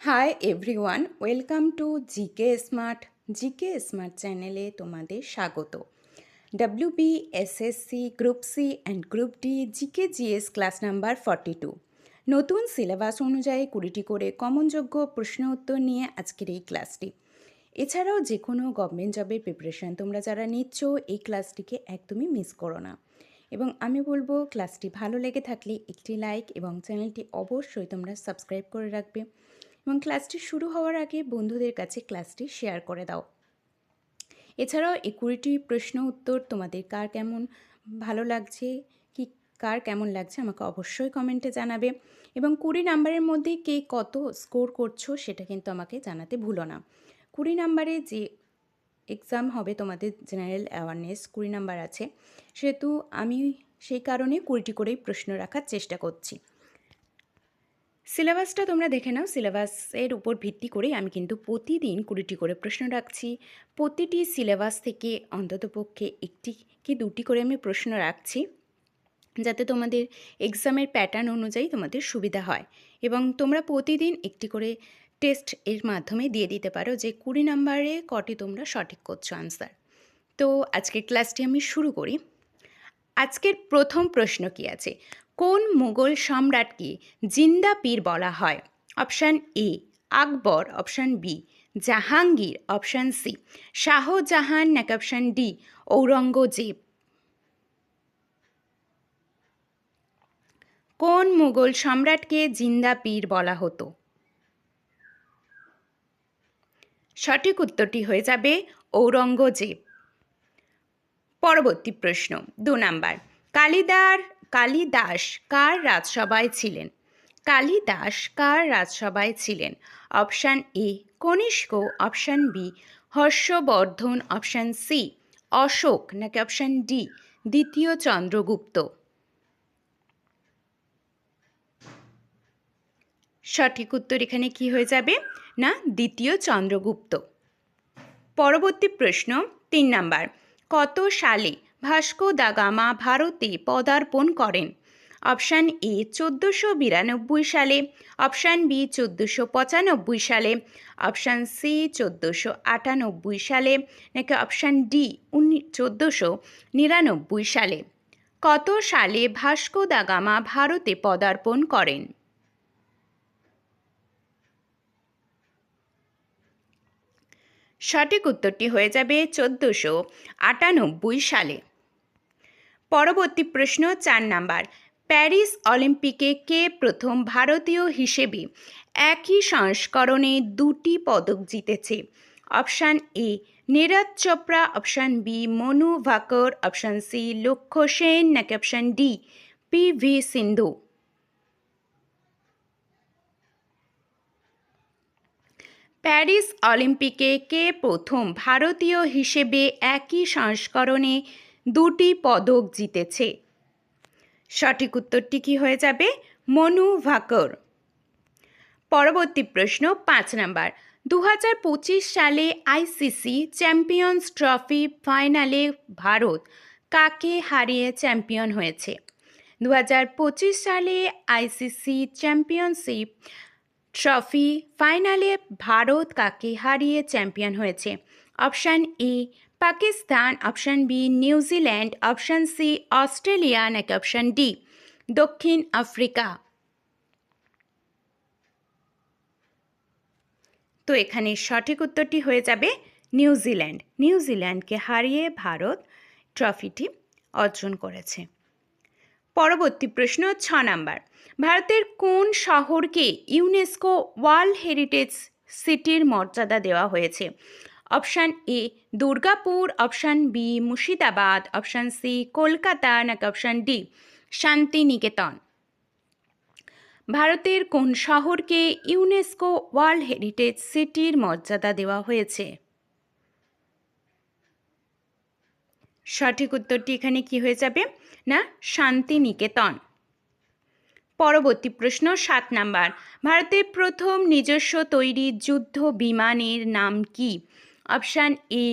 High everyone, welcome to GK smart চ্যানেলে তোমাদের স্বাগত। WBSSC group C and group D GK GS class number 42। নতুন syllabus অনুযায়ী 20টি করে কমনযোগ্য প্রশ্ন উত্তর নিয়ে আজকের এই ক্লাসটি। এছাড়াও যে কোনো গভর্নমেন্ট জবের প্রিপারেশান তোমরা যারা নিচ্ছ এই ক্লাসটিকে একদমই মিস করো না। এবং আমি বলবো ক্লাসটি ভালো লেগে থাকলে একটি লাইক এবং চ্যানেলটি অবশ্যই তোমরা সাবস্ক্রাইব করে রাখবে এবং ক্লাসটি শুরু হওয়ার আগে বন্ধুদের কাছে ক্লাসটি শেয়ার করে দাও। এছাড়াও এই 20টি প্রশ্ন উত্তর তোমাদের কার কেমন ভালো লাগছে কি কার কেমন লাগছে আমাকে অবশ্যই কমেন্টে জানাবে এবং 20 নাম্বারের মধ্যে কে কত স্কোর করছো সেটা কিন্তু আমাকে জানাতে ভুলো না। 20 নাম্বারে যে এক্সাম হবে তোমাদের জেনারেল অ্যাওয়ারনেস 20 নাম্বার আছে, সেহেতু আমি সেই কারণে 20টি করেই প্রশ্ন রাখার চেষ্টা করছি। সিলেবাসটা তোমরা দেখে নাও। সিলেবাসের উপর ভিত্তি করেই আমি কিন্তু প্রতিদিন 20টি করে প্রশ্ন রাখছি। প্রতিটি সিলেবাস থেকে অন্ততপক্ষে 1টি কি 2টি করে আমি প্রশ্ন রাখছি, যাতে তোমাদের এক্সামের প্যাটার্ন অনুযায়ী তোমাদের সুবিধা হয় এবং তোমরা প্রতিদিন একটি করে টেস্ট এর মাধ্যমে দিয়ে দিতে পারো যে 20 নাম্বারে কটি তোমরা সঠিক করছো আনসার। তো আজকের ক্লাসটি আমি শুরু করি। আজকের প্রথম প্রশ্ন কি আছে? কোন মুঘল সম্রাটকে জিন্দা পীর বলা হয়? Option A Akbar, option B Jahangir, option C Shah Jahan, নাকি অপশান ডি ঔরঙ্গজেব। কোন মুঘল সম্রাটকে জিন্দা পীর বলা হতো? সঠিক উত্তরটি হয়ে যাবে ঔরঙ্গজেব। পরবর্তী প্রশ্ন 2 নাম্বার। কালিদাস কার রাজসভায় ছিলেন? কালিদাস কার রাজসভায় ছিলেন? Option A Kanishka, option B Harshavardhana, option C Ashoka, নাকি অপশান ডি দ্বিতীয় চন্দ্রগুপ্ত। সঠিক উত্তর এখানে কি হয়ে যাবে? না, দ্বিতীয় চন্দ্রগুপ্ত। পরবর্তী প্রশ্ন 3 নাম্বার। কত সালে ভাস্কো দা গামা ভারতে পদার্পণ করেন? অপশান এ 1492 সালে, অপশান বি 1495 সালে, অপশান সি 1498 সালে, নাকি অপশান ডি 1499 সালে। কত সালে ভাস্কো দা গামা ভারতে পদার্পণ করেন? সঠিক উত্তরটি হয়ে যাবে 1498 সালে। পরবর্তী প্রশ্ন 4 নাম্বার। প্যারিস অলিম্পিকে কে প্রথম ভারতীয় হিসেবে একই সংস্করণে 2টি পদক জিতেছে? Option A Neeraj Chopra, option B Manu Bhaker, option C Lakshya Sen, নাকি option D PV Sindhu. Paris অলিম্পিকে কে প্রথম ভারতীয় হিসেবে একই সংস্করণে 2টি পদক জিতেছে? সঠিক উত্তরটি কি হয়ে যাবে? মনু ভাকর। পরবর্তী প্রশ্ন 5 নাম্বার। 2025 সালে ICC চ্যাম্পিয়ন্স ট্রফি ফাইনালে ভারত কাকে হারিয়ে চ্যাম্পিয়ন হয়েছে? 2025 সালে ICC চ্যাম্পিয়নশিপ ট্রফি ফাইনালে ভারত কাকে হারিয়ে চ্যাম্পিয়ন হয়েছে? Option A Pakistan, option B New Zealand, option C Australia, নাকি অপশান ডি দক্ষিণ আফ্রিকা। তো এখানে সঠিক উত্তরটি হয়ে যাবে নিউজিল্যান্ড। নিউজিল্যান্ডকে হারিয়ে ভারত ট্রফিটি অর্জন করেছে। পরবর্তী প্রশ্ন 6 নাম্বার। ভারতের কোন শহরকে ইউনেস্কো ওয়ার্ল্ড হেরিটেজ সিটির মর্যাদা দেওয়া হয়েছে? Option A Durgapur, option B Murshidabad, option C Kolkata, নাকি অপশান ডি শান্তিনিকেতন। ভারতের কোন শহরকে ইউনেস্কো ওয়ার্ল্ড হেরিটেজ সিটির মর্যাদা দেওয়া হয়েছে? সঠিক উত্তরটি এখানে কি হয়ে যাবে? না, শান্তিনিকেতন। পরবর্তী প্রশ্ন 7 নাম্বার। ভারতের প্রথম নিজস্ব তৈরি যুদ্ধ বিমানের নাম কি? Option A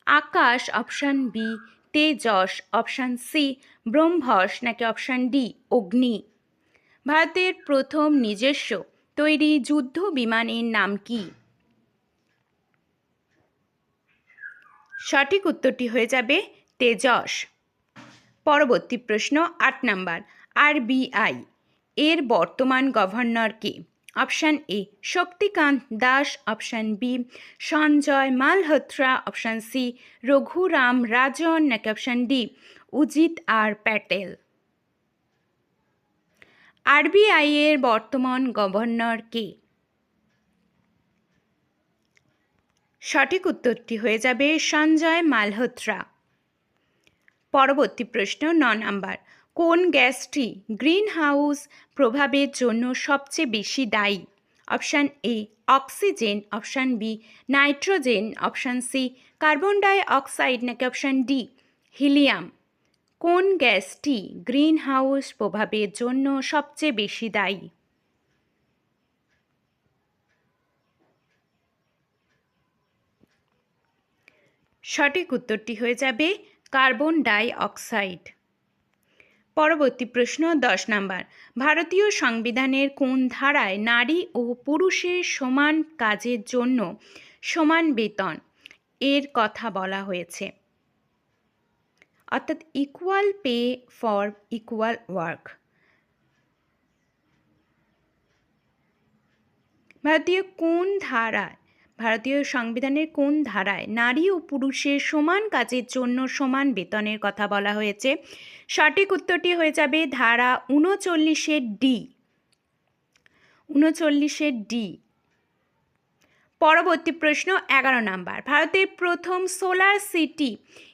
Akash, option B Tejas, option C BrahMos, নাকি অপশান ডি অগ্নি। ভারতের প্রথম নিজস্ব তৈরি যুদ্ধ বিমানের নাম কি? সঠিক উত্তরটি হয়ে যাবে তেজস। পরবর্তী প্রশ্ন ৮ নাম্বার। আরবিআই এর বর্তমান গভর্নর কে? Option A Shaktikanta Das, option B Sanjay Malhotra, option C Raghuram Rajan, নাকি option D Urjit R Patel. RBI এর বর্তমান গভর্নর কে? সঠিক উত্তরটি হয়ে যাবে সঞ্জয় মালহোত্রা। পরবর্তী প্রশ্ন ৯ নাম্বার। কোন গ্যাসটি গ্রিন হাউস প্রভাবের জন্য সবচেয়ে বেশি দায়ী? Option A oxygen, option B nitrogen, option C carbon dioxide, নাকি অপশান ডি হিলিয়াম। কোন গ্যাসটি গ্রিন হাউস প্রভাবের জন্য সবচেয়ে বেশি দায়ী? সঠিক উত্তরটি হয়ে যাবে কার্বন ডাই অক্সাইড। পরবর্তী প্রশ্ন ১০ নাম্বার। ভারতীয় সংবিধানের কোন ধারায় নারী ও পুরুষের সমান কাজের জন্য সমান বেতন এর কথা বলা হয়েছে? অর্থাৎ equal pay for equal work. ভারতীয় সংবিধানের কোন ধারায় নারী ও পুরুষের সমান কাজের জন্য সমান বেতনের কথা বলা হয়েছে? সঠিক উত্তরটি হয়ে যাবে ধারা ৩৯-এর ডি। ৩৯-এর ডি। পরবর্তী প্রশ্ন ১১ নাম্বার। ভারতের প্রথম সোলার সিটি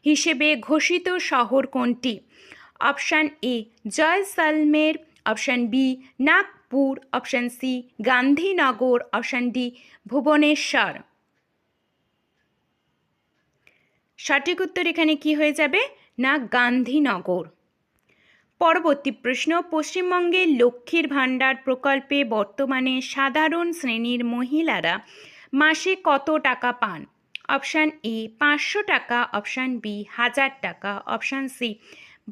হিসেবে ঘোষিত শহর কোনটি? Option A Jaisalmer, option B Nagpur, option C Gandhinagar, option D Bhubaneswar. সঠিক উত্তর এখানে কি হয়ে যাবে না গান্ধীনগর। পরবর্তী প্রশ্ন। পশ্চিমবঙ্গের লক্ষ্মীর ভাণ্ডার প্রকল্পে বর্তমানে সাধারণ শ্রেণীর মহিলারা মাসে কত টাকা পান? অপশান এ ৫০০ টাকা, অপশান বি ১০০০ টাকা, অপশান সি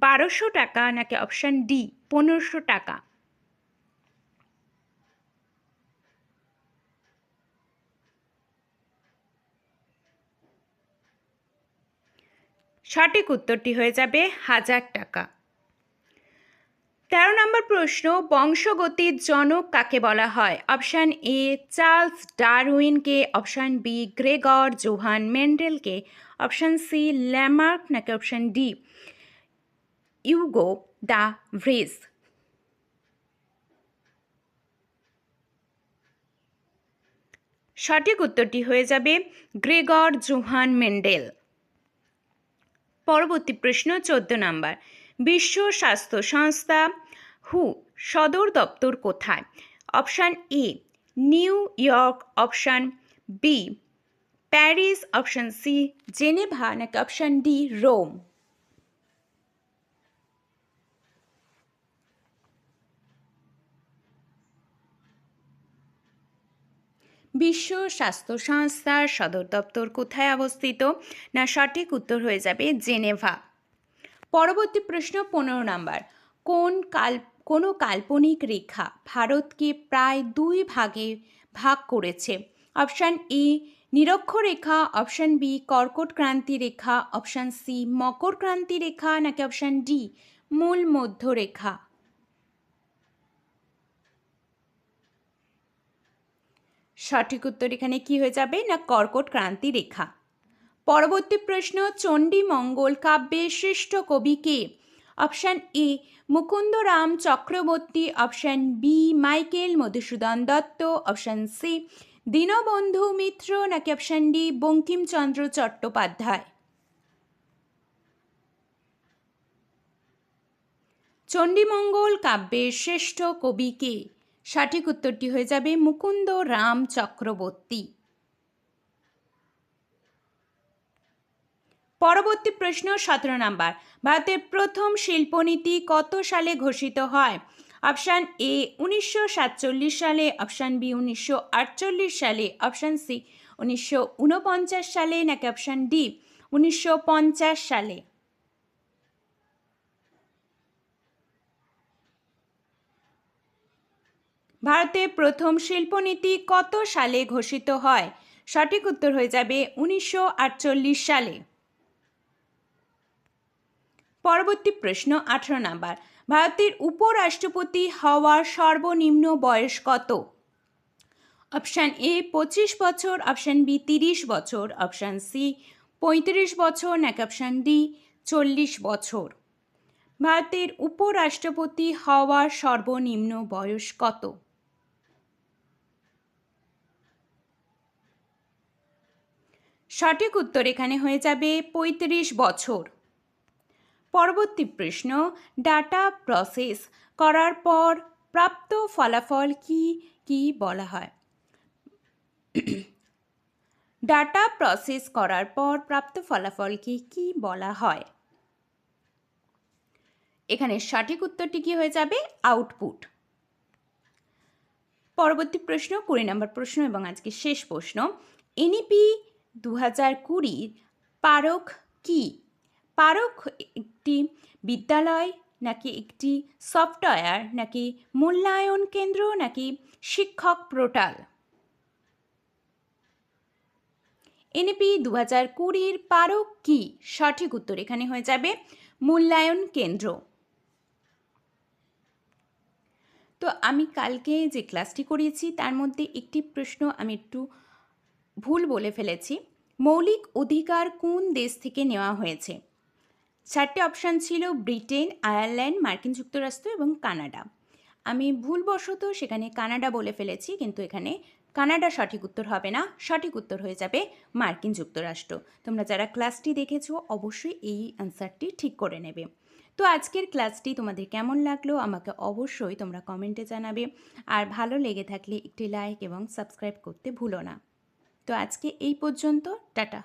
১২০০ টাকা, নাকি অপশান ডি ১৫০০ টাকা। সঠিক উত্তরটি হয়ে যাবে ১০০০ টাকা। ১৩ নম্বর প্রশ্ন। বংশগতির জনক কাকে বলা হয়? অপশান এ চার্লস ডারউইনকে, অপশান বি গ্রেগর জোহান মেন্ডেলকে, অপশান সি ল্যামার্ক, নাকি option D Hugo de Vries. সঠিক উত্তরটি হয়ে যাবে গ্রেগর জোহান মেন্ডেল। পরবর্তী প্রশ্ন ১৪ নাম্বার। বিশ্ব স্বাস্থ্য সংস্থা হু সদর দপ্তর কোথায়? Option A New York, option B Paris, option C Geneva, নাকি অপশান ডি রোম। বিশ্ব স্বাস্থ্য সংস্থার সদর দপ্তর কোথায় অবস্থিত? না সঠিক উত্তর হয়ে যাবে জেনেভা। পরবর্তী প্রশ্ন ১৫ নাম্বার। কোনো কাল্পনিক রেখা ভারতকে প্রায় ২ ভাগে ভাগ করেছে? অপশান এ নিরক্ষরেখা, অপশান বি কর্কট ক্রান্তি রেখা, অপশান সি মকর ক্রান্তি রেখা, নাকি অপশান ডি মূল মধ্যরেখা। সঠিক উত্তর এখানে কি হয়ে যাবে না কর্কট ক্রান্তি রেখা। পরবর্তী প্রশ্ন। চণ্ডীমঙ্গল কাব্যের শ্রেষ্ঠ কবি কে? Option A Mukundaram Chakraborty, option B Michael Madhusudan Dutt, option C Dinabandhu Mitra, নাকি অপশান ডি বঙ্কিমচন্দ্র চট্টোপাধ্যায়। চণ্ডীমঙ্গল কাব্যের শ্রেষ্ঠ কবি কে? সঠিক উত্তরটি হয়ে যাবে মুকুন্দরাম চক্রবর্তী। পরবর্তী প্রশ্ন ১৭ নাম্বার। ভারতের প্রথম শিল্পনীতি কত সালে ঘোষিত হয়? অপশান এ ১৯৪৭ সালে, অপশান বি ১৯৪৮ সালে, অপশান সি ১৯৪৯ সালে, নাকি অপশান ডি ১৯৫০ সালে। ভারতে প্রথম শিল্পনীতি কত সালে ঘোষিত হয়? সঠিক উত্তর হয়ে যাবে 1948 সালে। পরবর্তী প্রশ্ন 18 নাম্বার, ভারতের উপরাষ্ট্রপতি হওয়ার সর্বনিম্ন বয়স কত? অপশান এ 25 বছর, অপশান বি 30 বছর, অপশান সি 35 বছর, নাকি অপশান ডি 40 বছর। ভারতের উপরাষ্ট্রপতি হওয়ার সর্বনিম্ন বয়স কত? সঠিক উত্তর এখানে হয়ে যাবে 35 বছর। পরবর্তী প্রশ্ন, ডাটা প্রসেস করার পর প্রাপ্ত ফলাফল কি বলা হয়? ডাটা প্রসেস করার পর প্রাপ্ত ফলাফলকে কি বলা হয়? এখানে সঠিক উত্তরটি কি হয়ে যাবে? আউটপুট। পরবর্তী প্রশ্ন 20 নম্বর প্রশ্ন এবং আজকে শেষ প্রশ্ন, এনইপি 2020 পারক কি? পারক একটি বিদ্যালয়, নাকি একটি সফটওয়্যার, নাকি মূল্যায়ন কেন্দ্র, নাকি শিক্ষক পোর্টাল? এনইপি 2020 পারক কি? সঠিক উত্তর এখানে হয়ে যাবে মূল্যায়ন কেন্দ্র। তো আমি কালকে যে ক্লাসটি করিয়েছি তার মধ্যে একটি প্রশ্ন আমি একটু ভুল বলে ফেলেছি। মৌলিক অধিকার কোন দেশ থেকে নেওয়া হয়েছে? 4টে অপশান ছিল ব্রিটেন, আয়ারল্যান্ড, মার্কিন যুক্তরাষ্ট্র এবং কানাডা। আমি ভুলবশত সেখানে কানাডা বলে ফেলেছি, কিন্তু এখানে কানাডা সঠিক উত্তর হবে না, সঠিক উত্তর হয়ে যাবে মার্কিন যুক্তরাষ্ট্র। তোমরা যারা ক্লাসটি দেখেছো অবশ্যই এই অ্যান্সারটি ঠিক করে নেবে। তো আজকের ক্লাসটি তোমাদের কেমন লাগলো আমাকে অবশ্যই তোমরা কমেন্টে জানাবে, আর ভালো লেগে থাকলে একটি লাইক এবং সাবস্ক্রাইব করতে ভুলো না। তো আজকে এই পর্যন্ত, টাটা।